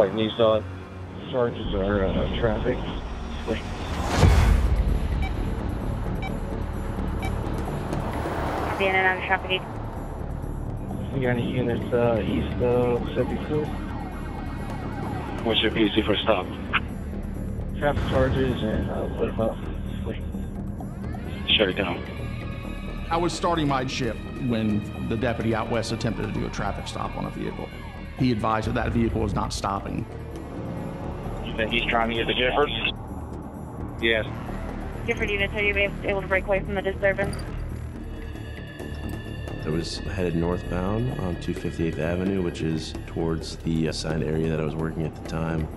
like these charges are traffic. Being on traffic. You got any units east of 74? What's your PC for stop? Traffic charges and what about? Shut it down. I was starting my shift when the deputy out west attempted to do a traffic stop on a vehicle. He advised that that vehicle was not stopping. You think he's trying to get the Giffords? Yes. Gifford units, are you able to break away from the disturbance? I was headed northbound on 258th Avenue, which is towards the assigned area that I was working at the time.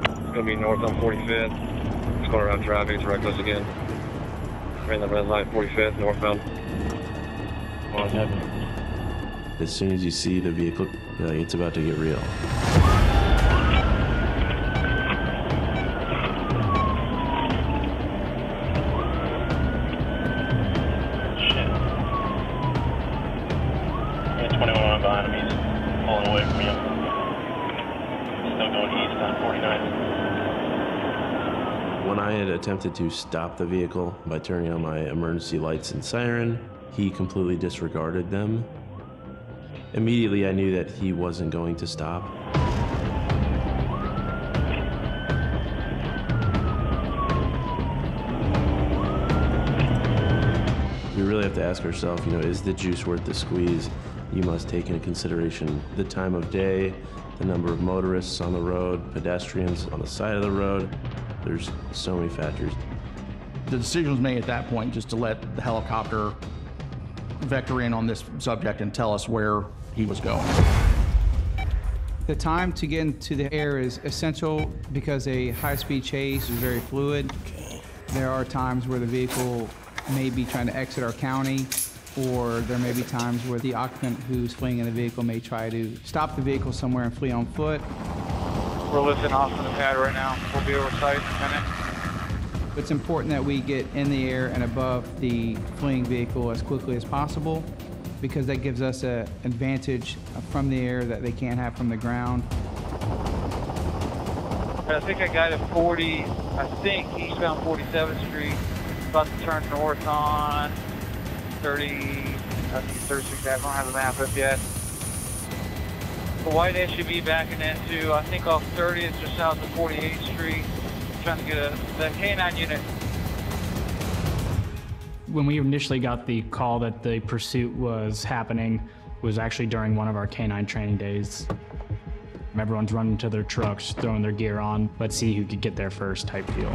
It's going to be north on 45th. It's going around traffic. It's reckless again. Ran the red light, 45th, northbound. As soon as you see the vehicle, you're like, it's about to get real. Attempted to stop the vehicle by turning on my emergency lights and siren. He completely disregarded them. Immediately, I knew that he wasn't going to stop. We really have to ask ourselves, is the juice worth the squeeze? You must take into consideration the time of day, the number of motorists on the road, pedestrians on the side of the road. There's so many factors. The decision was made at that point just to let the helicopter vector in on this subject and tell us where he was going. The time to get into the air is essential because a high-speed chase is very fluid. There are times where the vehicle may be trying to exit our county, or there may be times where the occupant who's fleeing in the vehicle may try to stop the vehicle somewhere and flee on foot. We're lifting off from the pad right now. We'll be over site in a minute. It's important that we get in the air and above the fleeing vehicle as quickly as possible because that gives us an advantage from the air that they can't have from the ground. I think I got it 40, eastbound 47th Street, about to turn north on 36th Ave. I don't have the map up yet. The white SUV backing into, I think off 30th, just south of 48th Street, trying to get the K9 unit. When we initially got the call that the pursuit was happening, it was actually during one of our K9 training days. Everyone's running to their trucks, throwing their gear on, let's see who could get there first type deal.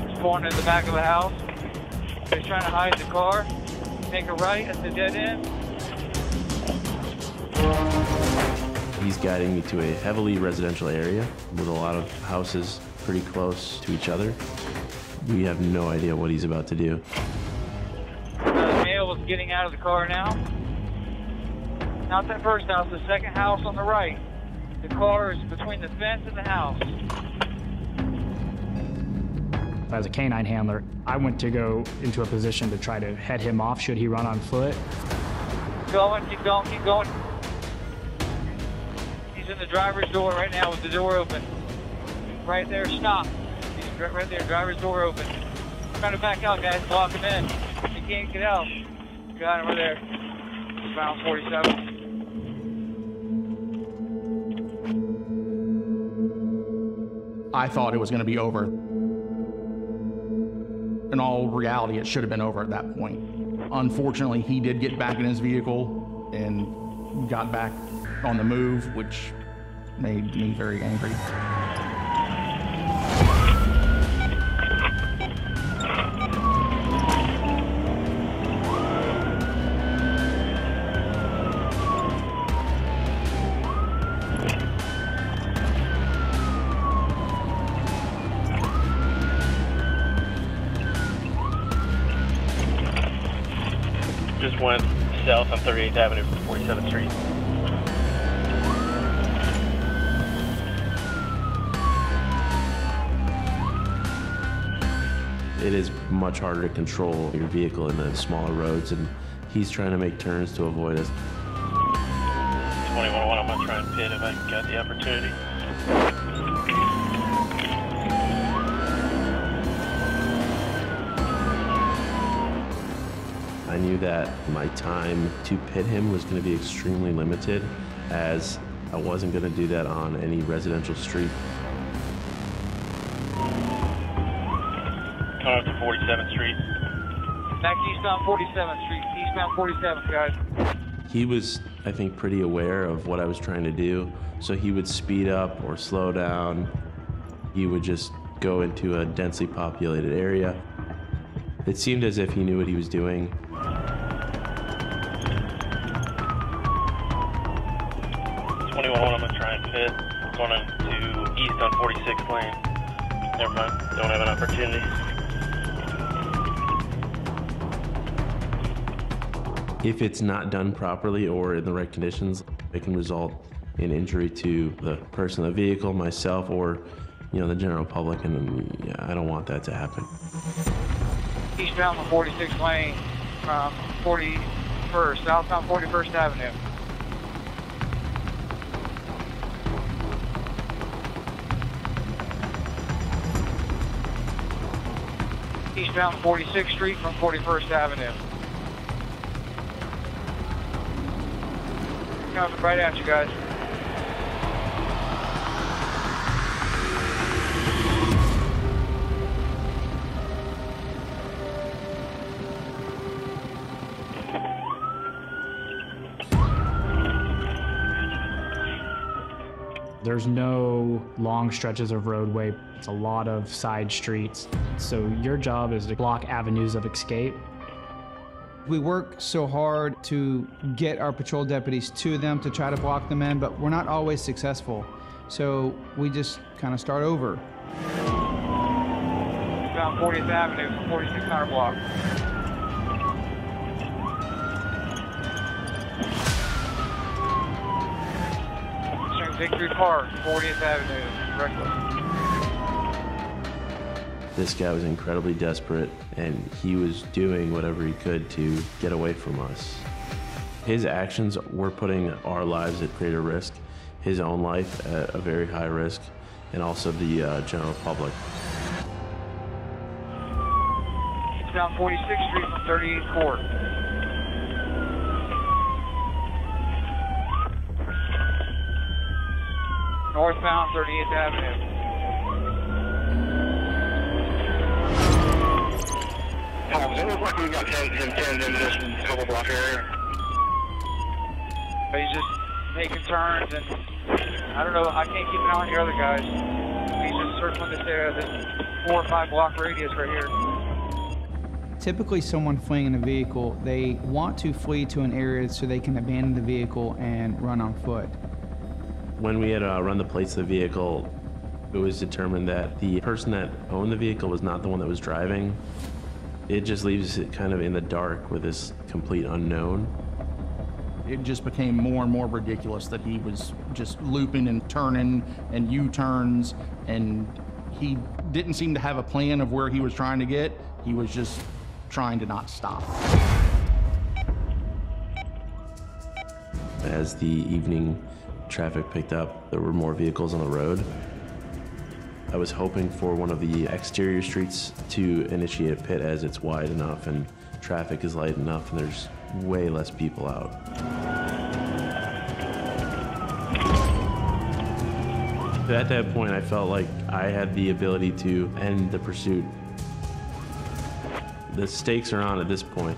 It's pulling in the back of the house. He's trying to hide the car, make a right at the dead end. He's guiding me to a heavily residential area with a lot of houses pretty close to each other. We have no idea what he's about to do. The male is getting out of the car now. Not that first house, the second house on the right. The car is between the fence and the house. As a K9 handler, I went to go into a position to try to head him off should he run on foot. Going, keep going, keep going. He's in the driver's door right now with the door open. Right there, stop. He's right there, driver's door open. Trying to back out, guys, block him in. He can't get out. Got him right there. Bound 47. I thought it was going to be over. In all reality, it should have been over at that point. Unfortunately, he did get back in his vehicle and got back on the move, which made me very angry. Just went south on 38th Avenue, 47th Street. It is much harder to control your vehicle in the smaller roads, and he's trying to make turns to avoid us. 2101, I'm gonna try and pit if I got the opportunity. I knew that my time to pit him was going to be extremely limited, as I wasn't going to do that on any residential street. Coming up to 47th Street. Back eastbound 47th Street. Eastbound 47th, guys. He was, I think, pretty aware of what I was trying to do, so he would speed up or slow down. He would just go into a densely populated area. It seemed as if he knew what he was doing. 2101, I'm gonna try and pit. Going into east on 46th lane. Never mind, don't have an opportunity. If it's not done properly or in the right conditions, it can result in injury to the person in the vehicle, myself, or the general public, and I don't want that to happen. Eastbound on 46th lane from 41st, southbound 41st Avenue. Eastbound 46th Street from 41st Avenue. Coming right at you guys. There's no long stretches of roadway. It's a lot of side streets. So your job is to block avenues of escape. We work so hard to get our patrol deputies to them to try to block them in, but we're not always successful. So we just kind of start over. Down 40th Avenue, 4600 block. Victory Park, 40th Avenue, reckless. This guy was incredibly desperate, and he was doing whatever he could to get away from us. His actions were putting our lives at greater risk, his own life at a very high risk, and also the general public. It's down 46th Street from 38th Court. Northbound 38th Avenue. It looks like we got 10 in this double block area. He's just making turns, and I don't know, I can't keep an eye on the other guys. He's just circling this area, this 4 or 5 block radius right here. Typically, someone fleeing in a vehicle, they want to flee to an area so they can abandon the vehicle and run on foot. When we had run the plates of the vehicle, it was determined that the person that owned the vehicle was not the one that was driving. It just leaves it kind of in the dark with this complete unknown. It just became more and more ridiculous that he was just looping and turning and U-turns, and he didn't seem to have a plan of where he was trying to get. He was just trying to not stop. As the evening traffic picked up, there were more vehicles on the road. I was hoping for one of the exterior streets to initiate a pit, as it's wide enough and traffic is light enough and there's way less people out. At that point, I felt like I had the ability to end the pursuit. The stakes are on at this point.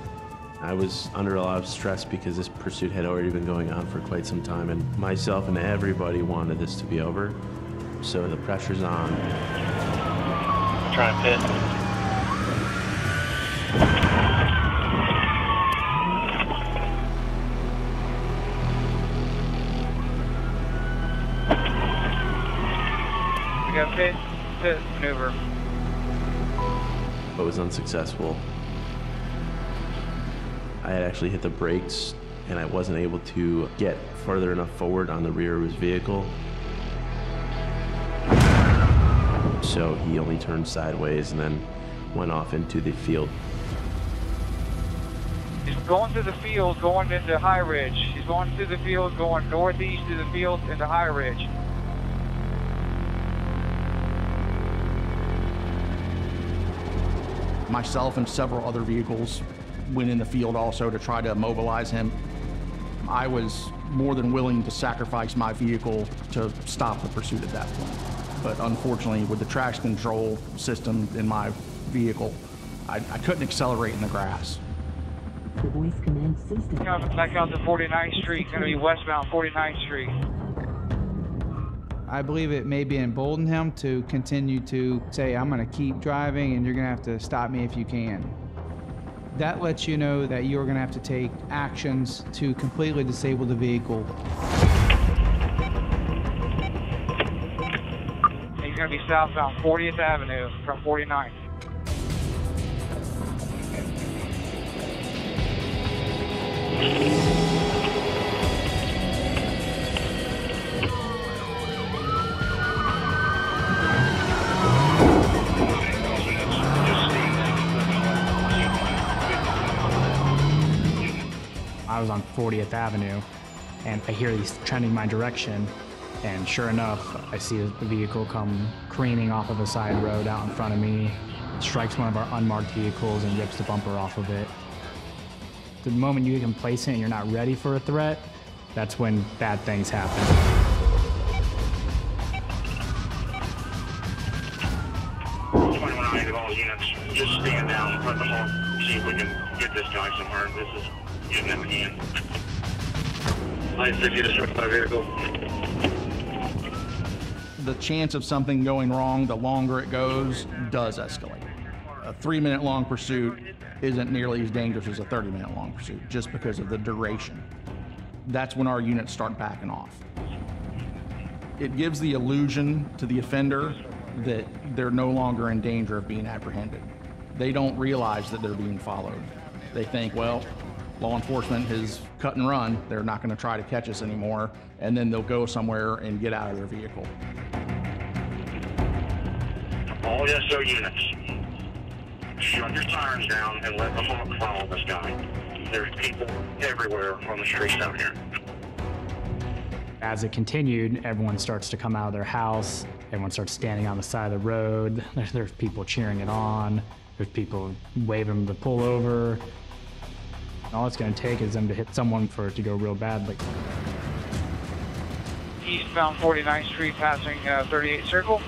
I was under a lot of stress because this pursuit had already been going on for quite some time, and myself and everybody wanted this to be over. So the pressure's on. Try and pit. We got pit maneuver. But was unsuccessful. I had actually hit the brakes, and I wasn't able to get further enough forward on the rear of his vehicle. So he only turned sideways and then went off into the field. He's going through the field, going into High Ridge. He's going through the field, going northeast through the field into High Ridge. Myself and several other vehicles went in the field also to try to immobilize him. I was more than willing to sacrifice my vehicle to stop the pursuit at that point. But unfortunately, with the traction control system in my vehicle, I couldn't accelerate in the grass. The voice command system. Coming back out to 49th Street, going to be westbound 49th Street. I believe it maybe emboldened him to continue to say, I'm going to keep driving and you're going to have to stop me if you can. That lets you know that you're going to have to take actions to completely disable the vehicle. He's going to be southbound 40th Avenue from 49th. I was on 40th Avenue, and I hear he's trending my direction, and sure enough, I see the vehicle come careening off of a side road out in front of me, strikes one of our unmarked vehicles and rips the bumper off of it. The moment you get complacent and you're not ready for a threat, that's when bad things happen. 21 of all units, just stand down in front of the hall, see if we can get this guy somewhere. This is getting him in. 960 to search my vehicle. The chance of something going wrong, the longer it goes, does escalate. A 3-minute long pursuit isn't nearly as dangerous as a 30-minute long pursuit, just because of the duration. That's when our units start backing off. It gives the illusion to the offender that they're no longer in danger of being apprehended. They don't realize that they're being followed. They think, well, law enforcement has cut and run, they're not going to try to catch us anymore, and then they'll go somewhere and get out of their vehicle. All SO units, shut your sirens down and let the hawk follow this guy. There's people everywhere on the streets out here. As it continued, everyone starts to come out of their house. Everyone starts standing on the side of the road. There's people cheering it on. There's people waving them to pull over. All it's going to take is them to hit someone for it to go real badly. Eastbound 49th Street, passing 38 Circle.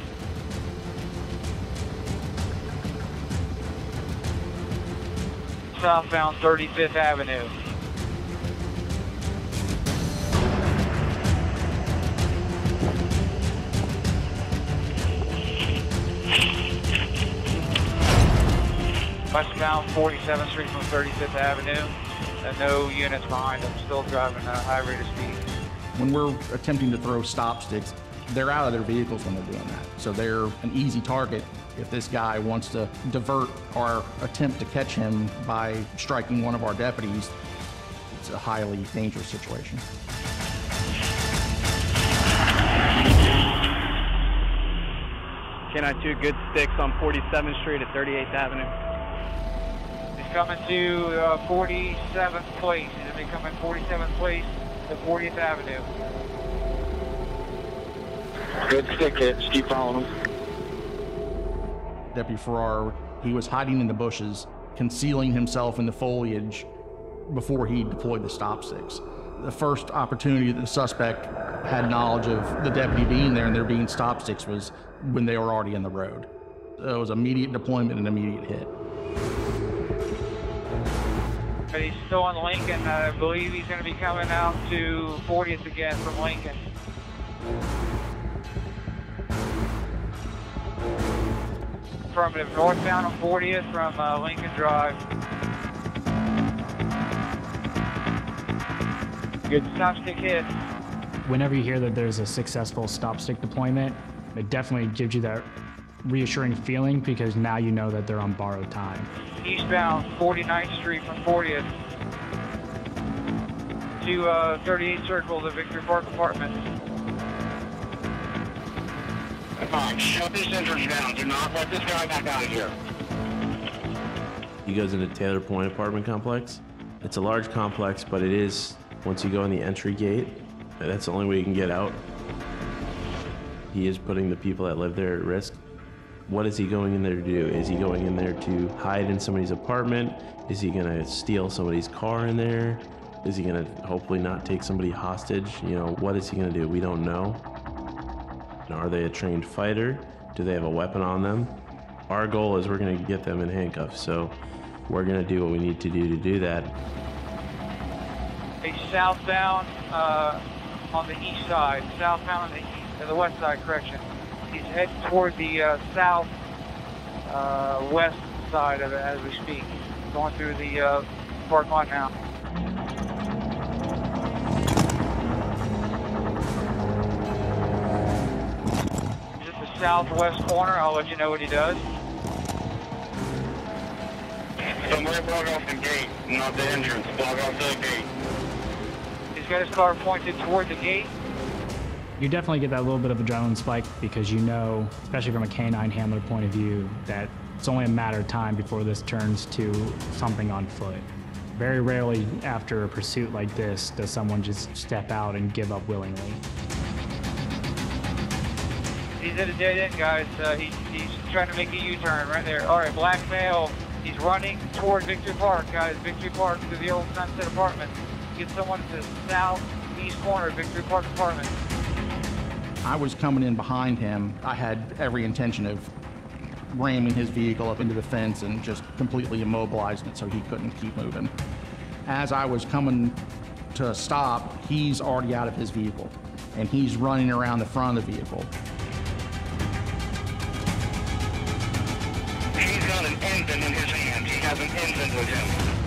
Southbound 35th Avenue. Westbound 47th Street from 35th Avenue. And no units behind them, still driving at a high rate of speed. When we're attempting to throw stop sticks, they're out of their vehicles when they're doing that. So they're an easy target if this guy wants to divert our attempt to catch him by striking one of our deputies. It's a highly dangerous situation. Can I 2 good sticks on 47th Street at 38th Avenue? He's coming to 47th Place. He's going to be coming 47th Place to 40th Avenue. Good stick hits. Keep following him. Deputy Farrar, he was hiding in the bushes, concealing himself in the foliage before he deployed the stop sticks. The first opportunity that the suspect had knowledge of the deputy being there and there being stop sticks was when they were already in the road. It was immediate deployment and immediate hit. But he's still on Lincoln. I believe he's going to be coming out to 40th again from Lincoln. Affirmative, northbound on 40th from Lincoln Drive. Good stop stick hit. Whenever you hear that there's a successful stop stick deployment, it definitely gives you that reassuring feeling because now you know that they're on borrowed time. Eastbound 49th Street from 40th to 38 Circle, the Victory Park Apartments. Come on, shut this entrance down. Do not let this guy back out of here. He goes into Taylor Point apartment complex. It's a large complex, but it is, once you go in the entry gate, that's the only way you can get out. He is putting the people that live there at risk. What is he going in there to do? Is he going in there to hide in somebody's apartment? Is he gonna steal somebody's car in there? Is he gonna hopefully not take somebody hostage? You know, what is he gonna do? We don't know. Are they a trained fighter? Do they have a weapon on them? Our goal is we're gonna get them in handcuffs, so we're gonna do what we need to do that. He's southbound on the east side, southbound on the west side, correction. He's heading toward the south west side of it as we speak. Going through the parking lot now. Just the southwest corner. I'll let you know what he does. Somebody block off the gate, not the entrance. Block off the gate. He's got his car pointed toward the gate. You definitely get that little bit of adrenaline spike because you know, especially from a canine handler point of view, that it's only a matter of time before this turns to something on foot. Very rarely after a pursuit like this does someone just step out and give up willingly. He's at a dead end, guys. He's trying to make a U-turn right there. All right, black male. He's running toward Victory Park, guys. Victory Park to the old Sunset Apartment. Get someone to the southeast corner of Victory Park Apartment. I was coming in behind him. I had every intention of ramming his vehicle up into the fence and just completely immobilizing it so he couldn't keep moving. As I was coming to a stop, he's already out of his vehicle and he's running around the front of the vehicle. He's got an infant in his hand. He has an infant with him.